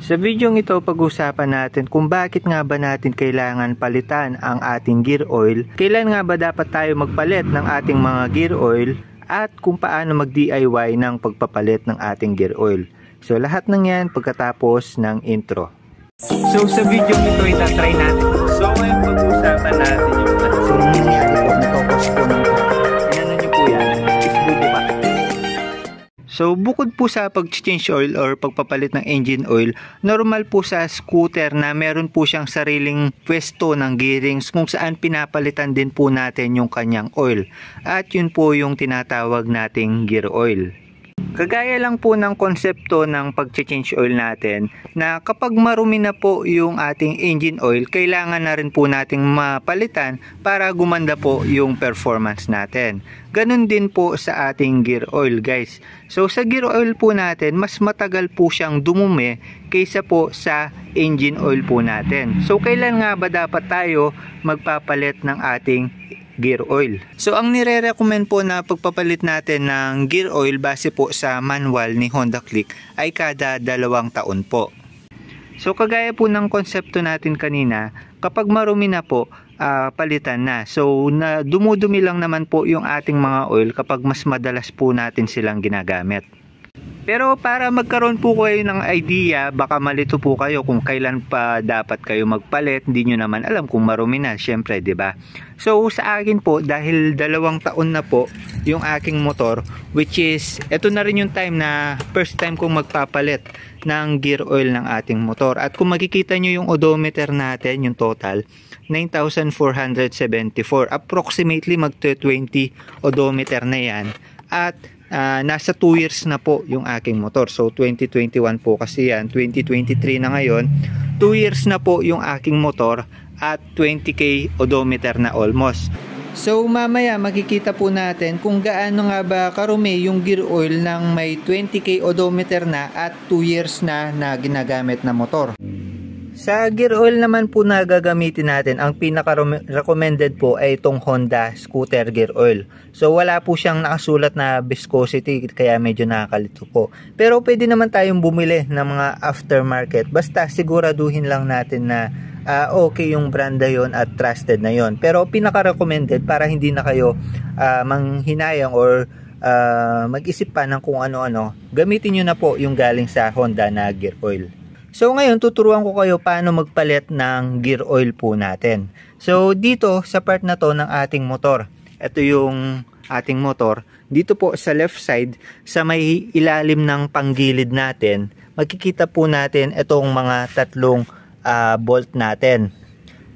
Sa video ito, pag-usapan natin kung bakit nga ba natin kailangan palitan ang ating gear oil, kailan nga ba dapat tayo magpalit ng ating mga gear oil, at kung paano mag-DIY ng pagpapalit ng ating gear oil. So lahat ng yan pagkatapos ng intro. So sa video ito, itatry natin. So ngayon pag-usapan natin yung so nangyayari po, natokos po ng inano nyo po yan, is good, diba? So bukod po sa pag-change oil or pagpapalit ng engine oil, normal po sa scooter na meron po siyang sariling pwesto ng gearings kung saan pinapalitan din po natin yung kanyang oil. At yun po yung tinatawag nating gear oil. Kagaya lang po ng konsepto ng pag-change oil natin na kapag marumi na po yung ating engine oil, kailangan na rin po nating mapalitan para gumanda po yung performance natin. Ganon din po sa ating gear oil, guys. So sa gear oil po natin, mas matagal po siyang dumumi kaysa po sa engine oil po natin. So kailan nga ba dapat tayo magpapalit ng ating gear oil? So ang nire-recommend po na pagpapalit natin ng gear oil base po sa manual ni Honda Click ay kada 2 taon po. So kagaya po ng konsepto natin kanina, kapag marumi na po, palitan na. So dumudumi lang naman po yung ating mga oil kapag mas madalas po natin silang ginagamit. Pero para magkaroon po kayo ng idea, baka malito po kayo kung kailan pa dapat kayo magpalit, hindi nyo naman alam kung marumi na, syempre, 'di ba? So sa akin po, dahil 2 taon na po yung aking motor, which is ito na rin yung time na first time kong magpapalit ng gear oil ng ating motor. At kung makikita nyo yung odometer natin, yung total 9,474, approximately mag-20 odometer na yan. At nasa 2 years na po yung aking motor. So 2021 po kasi yan, 2023 na ngayon, 2 years na po yung aking motor at 20k odometer na almost. So mamaya makikita po natin kung gaano nga ba karumi yung gear oil ng may 20k odometer na at 2 years na ginagamit na motor. Sa gear oil naman po na gagamitin natin, ang pinaka-recommended po ay itong Honda Scooter Gear Oil. So wala po siyang nakasulat na viscosity kaya medyo nakakalito po. Pero pwede naman tayong bumili ng mga aftermarket. Basta siguraduhin lang natin na okay yung brand na yun at trusted na yun. Pero pinaka-recommended para hindi na kayo manghinayang or mag-isip pa ng kung ano-ano, gamitin nyo na po yung galing sa Honda na gear oil. So ngayon tuturuan ko kayo paano magpalit ng gear oil po natin. So dito sa part na to ng ating motor, ito yung ating motor. Dito po sa left side, sa may ilalim ng panggilid natin, makikita po natin itong mga tatlong bolt natin.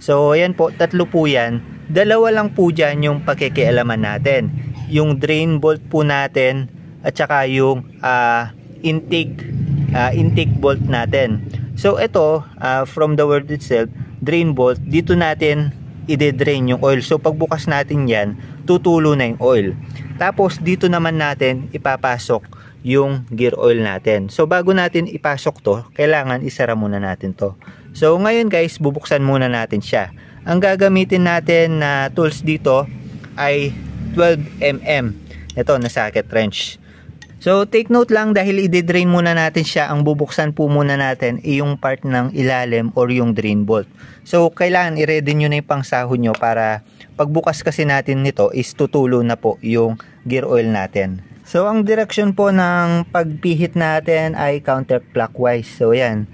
So ayan po, tatlo po yan. 2 lang po dyan yung pakikialaman natin. Yung drain bolt po natin at saka yung intake bolt natin. So ito, from the word itself, drain bolt, dito natin i-drain yung oil. So pagbukas natin yan, tutulo na yung oil. Tapos dito naman natin ipapasok yung gear oil natin. So bago natin ipasok to, kailangan isara muna natin to. So ngayon guys, bubuksan muna natin siya. Ang gagamitin natin na tools dito ay 12mm. Ito na socket wrench. So take note lang, dahil i-drain muna natin siya, ang bubuksan po muna natin ay yung part ng ilalim or yung drain bolt. So kailangan i-ready nyo na yung pangsahod nyo para pagbukas kasi natin nito is tutulo na po yung gear oil natin. So ang direction po ng pagpihit natin ay counterclockwise. So yan,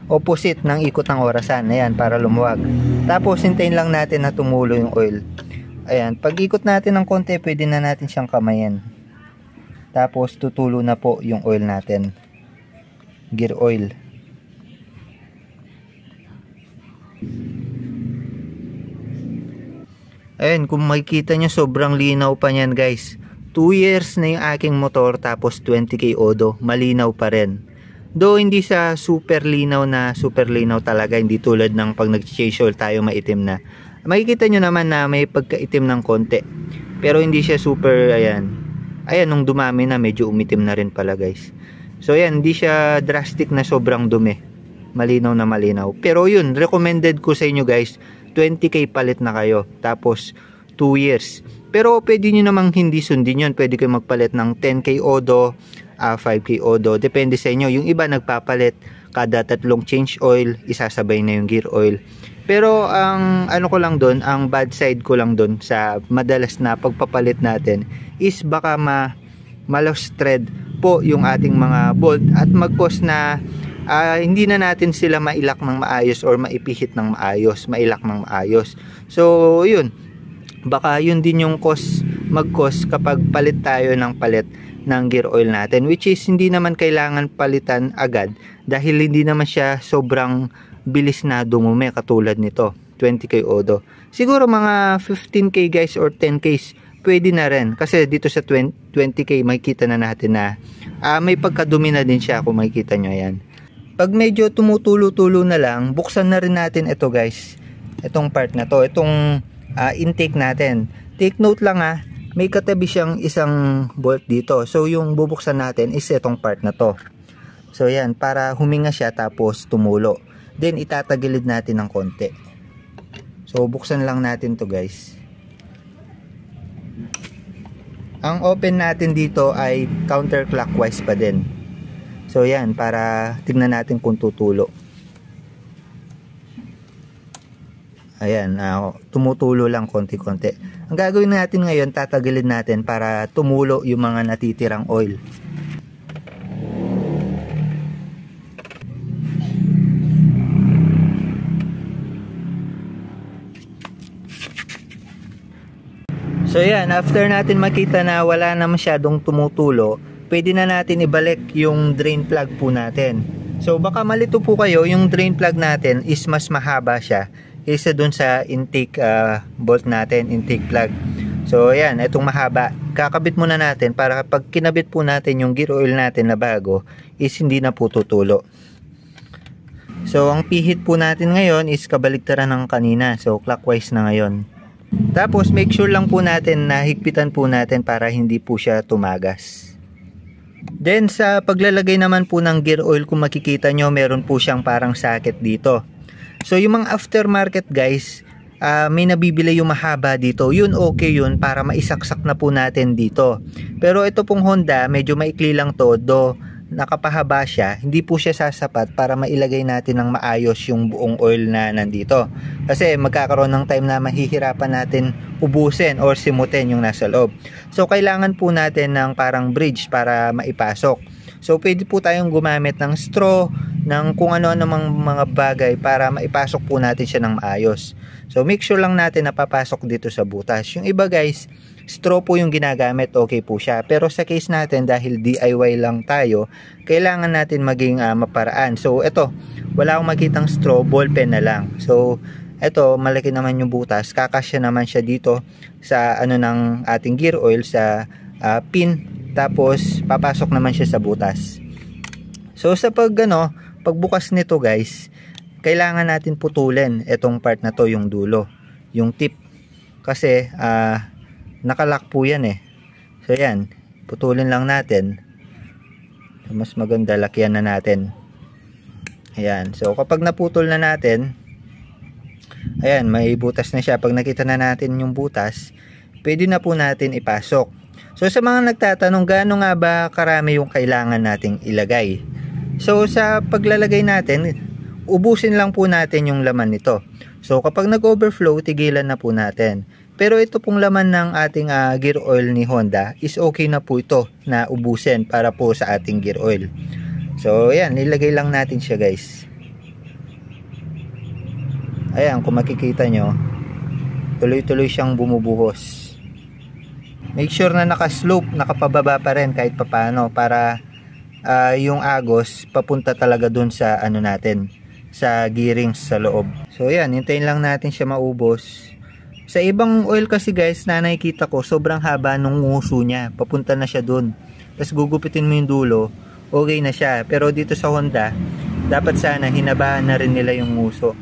opposite ng ikot ng orasan. Ayan, para lumuwag. Tapos hintayin lang natin na tumulo yung oil. Ayan, pag ikot natin ng konti, pwede na natin siyang kamayin. Tapos tutulo na po yung oil natin, gear oil. Ayun, kung makikita nyo, sobrang linaw pa nyan guys. 2 years na yung aking motor, tapos 20k odo, malinaw pa rin. Though hindi sa super linaw talaga, hindi tulad ng pag nag-change oil tayo maitim na. Makikita nyo naman na may pagkaitim ng konti, pero hindi siya super, ayan, nung dumami na, medyo umitim na rin pala guys. So ayan, hindi siya drastic na sobrang dumi, malinaw na malinaw. Pero yun, recommended ko sa inyo guys, 20k palit na kayo, tapos 2 years. Pero pwede nyo namang hindi sundin yun, pwede kayo magpalit ng 10k odo, 5k odo, depende sa inyo. Yung iba nagpapalit kada 3 change oil, isasabay na yung gear oil. Pero ang ano ko lang doon, ang bad side ko lang doon sa madalas na pagpapalit natin is baka ma-lost thread po yung ating mga bolt at mag-cause na hindi na natin sila mailak ng maayos or maipihit ng maayos, mailak ng maayos. So yun, baka yun din yung mag-cause kapag palit tayo ng palit ng gear oil natin, which is hindi naman kailangan palitan agad dahil hindi naman siya sobrang bilis na dumumi katulad nito 20k Odo. Siguro mga 15k guys or 10k pwede na rin, kasi dito sa 20k makikita na natin na may pagkadumi na din siya kung makikita nyo. Yan, pag medyo tumutulo-tulo na lang, buksan na rin natin ito guys, itong part na to, itong intake natin. Take note lang may katabi siyang isang bolt dito, so yung bubuksan natin is itong part na to. So yan, para huminga siya tapos tumulo, then itatagilid natin ng konti. So buksan lang natin to guys. Ang open natin dito ay counterclockwise pa din. So yan, para tignan natin kung tutulo. Ayan, tumutulo lang konti-konti. Ang gagawin natin ngayon, tatagilid natin para tumulo yung mga natitirang oil. So yan, after natin makita na wala na masyadong tumutulo, pwede na natin ibalik yung drain plug po natin. So baka malito po kayo, yung drain plug natin is mas mahaba siya kaysa dun sa intake bolt natin, intake plug. So ayan, itong mahaba, kakabit muna natin para kapag kinabit po natin yung gear oil natin na bago is hindi na po tutulo. So ang pihit po natin ngayon is kabaligtaran ng kanina, so clockwise na ngayon. Tapos make sure lang po natin na higpitan po natin para hindi po siya tumagas. Then sa paglalagay naman po ng gear oil, kung makikita nyo, meron po siyang parang socket dito. So yung mga aftermarket guys, may nabibili yung mahaba dito. Yun okay yun, para maisaksak na po natin dito. Pero ito pong Honda, medyo maikli lang to, do nakapahaba siya, hindi po siya sasapat para mailagay natin ng maayos yung buong oil na nandito. Kasi magkakaroon ng time na mahihirapan natin ubusin or simutin yung nasa loob. So kailangan po natin ng parang bridge para maipasok. So pwede po tayong gumamit ng straw, ng kung ano-ano mga bagay para maipasok po natin siya ng maayos. So make sure lang natin na papasok dito sa butas. Yung iba guys, straw po yung ginagamit, okay po siya. Pero sa case natin, dahil DIY lang tayo, kailangan natin maging maparaan. So ito, wala akong makitang straw, ballpen na lang. So ito, malaki naman yung butas, kakasya naman siya dito sa ano ng ating gear oil, sa pin. Tapos papasok naman siya sa butas. So sa pagbukas nito guys, kailangan natin putulin itong part na to, yung dulo, yung tip, kasi nakalock po yan So yan, putulin lang natin. Mas maganda lakyan na natin. Ayan, so kapag naputol na natin, ayan, may butas na siya. Pag nakita na natin yung butas, pwede na po natin ipasok. So sa mga nagtatanong, gaano nga ba karami yung kailangan nating ilagay? So sa paglalagay natin, ubusin lang po natin yung laman nito. So kapag nag-overflow, tigilan na po natin. Pero ito pong laman ng ating gear oil ni Honda is okay na po ito na ubusin para po sa ating gear oil. So ayan, nilagay lang natin siya guys. Ayan, kung makikita nyo, tuloy-tuloy siyang bumubuhos. Make sure na nakaslope, nakapababa pa rin kahit papano, para yung agos papunta talaga dun sa ano natin, sa gearings sa loob. So ayan, hintayin lang natin siya maubos. Sa ibang oil kasi guys na nakikita ko, sobrang haba nung nguso niya, papunta na siya dun. Tapos gugupitin mo yung dulo, okay na siya. Pero dito sa Honda, dapat sana hinabahan na rin nila yung nguso.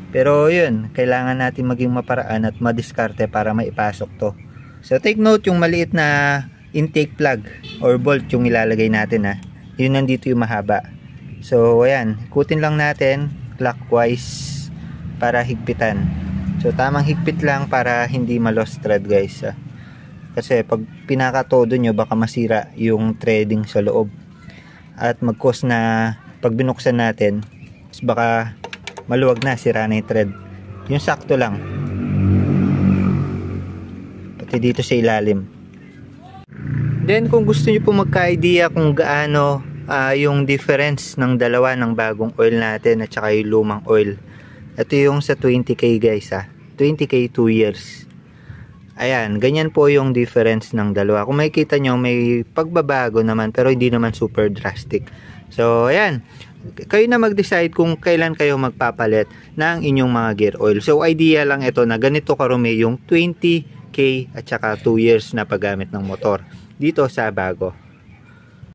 Pero yun, kailangan natin maging maparaan at madiskarte para maipasok to. So take note, yung maliit na intake plug or bolt yung ilalagay natin yun, nandito yung mahaba. So ayan, ikutin lang natin clockwise para higpitan. So tamang higpit lang para hindi ma-lost thread guys. Kasi pag pinakatodo nyo, baka masira yung threading sa loob at mag-cause na pag binuksan natin, baka maluwag na, sira na yung thread. Yung sakto lang. Pati dito sa ilalim. Then kung gusto niyo po magka-idea kung gaano yung difference ng dalawa ng bagong oil natin at saka yung lumang oil. Ito yung sa 20k guys 20k 2 years. Ayan, ganyan po yung difference ng dalawa. Kung makikita nyo, may pagbabago naman pero hindi naman super drastic. So ayan, kayo na mag-decide kung kailan kayo magpapalit ng inyong mga gear oil. So idea lang ito na ganito karumi yung 20k at saka 2 years na paggamit ng motor dito sa bago.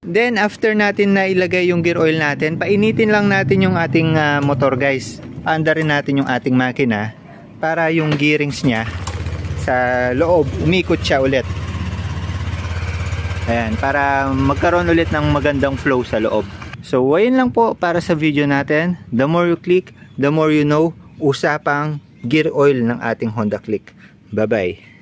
Then after natin na ilagay yung gear oil natin, painitin lang natin yung ating motor guys. Paandarin natin yung ating makina para yung gearings nya sa loob umikot siya ulit. Ayan, para magkaroon ulit ng magandang flow sa loob. So ayun lang po para sa video natin. The more you click, the more you know. Usapang gear oil ng ating Honda Click. Bye bye.